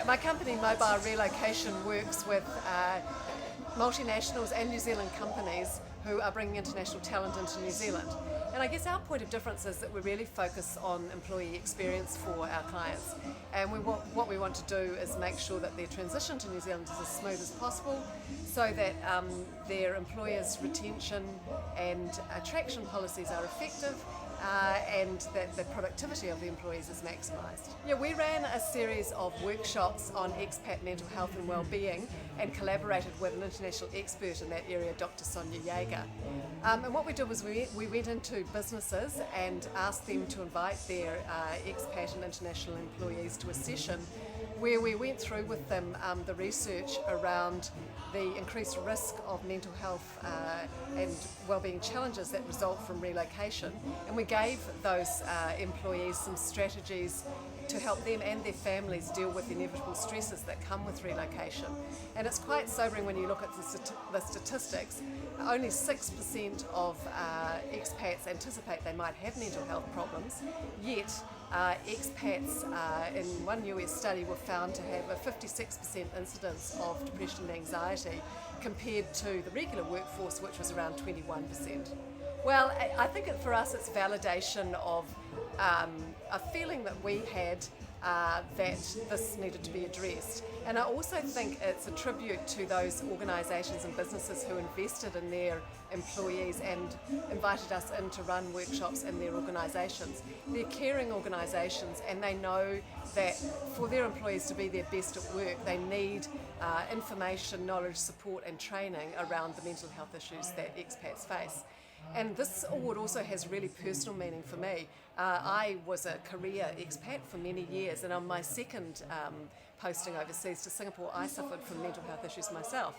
My company, Mobile Relocation, works with multinationals and New Zealand companies who are bringing international talent into New Zealand. And I guess our point of difference is that we really focus on employee experience for our clients. And what we want to do is make sure that their transition to New Zealand is as smooth as possible so that their employers' retention and attraction policies are effective and that the productivity of the employees is maximised. Yeah, we ran a series of workshops on expat mental health and wellbeing and collaborated with an international expert in that area, Dr. Sonia Jaeger. And what we did was we went into businesses and asked them to invite their expat and international employees to a session where we went through with them the research around the increased risk of mental health and wellbeing challenges that result from relocation, and we gave those employees some strategies to help them and their families deal with the inevitable stresses that come with relocation. And it's quite sobering when you look at the statistics. Only 6% of expats anticipate they might have mental health problems, yet expats in one US study were found to have a 56% incidence of depression and anxiety compared to the regular workforce, which was around 21%. Well, I think for us it's validation of a feeling that we had that this needed to be addressed. And I also think it's a tribute to those organisations and businesses who invested in their employees and invited us in to run workshops in their organisations. They're caring organisations, and they know that for their employees to be their best at work, they need information, knowledge, support and training around the mental health issues that expats face. And this award also has really personal meaning for me. I was a career expat for many years, and on my second posting overseas to Singapore, I suffered from mental health issues myself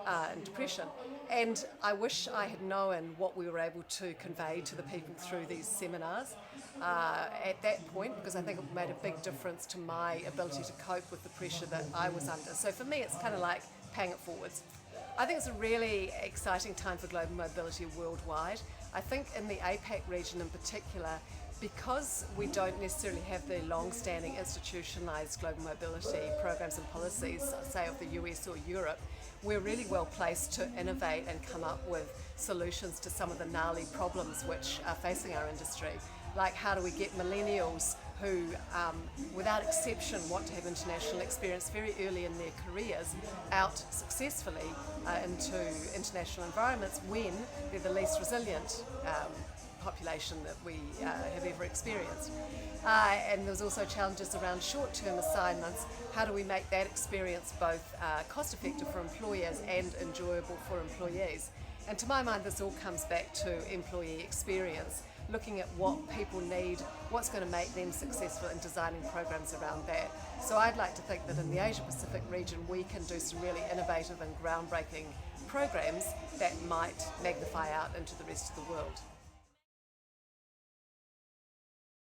and depression. And I wish I had known what we were able to convey to the people through these seminars at that point, because I think it made a big difference to my ability to cope with the pressure that I was under. So for me, it's kind of like paying it forwards. I think it's a really exciting time for global mobility worldwide. I think in the APAC region in particular, because we don't necessarily have the long-standing institutionalised global mobility programs and policies, say of the US or Europe, we're really well placed to innovate and come up with solutions to some of the gnarly problems which are facing our industry. Like, how do we get millennials who, without exception, want to have international experience very early in their careers out successfully into international environments when they're the least resilient population that we have ever experienced. And there's also challenges around short-term assignments. How do we make that experience both cost-effective for employers and enjoyable for employees? And to my mind, this all comes back to employee experience, looking at what people need, what's going to make them successful, and designing programs around that. So I'd like to think that in the Asia Pacific region we can do some really innovative and groundbreaking programs that might magnify out into the rest of the world.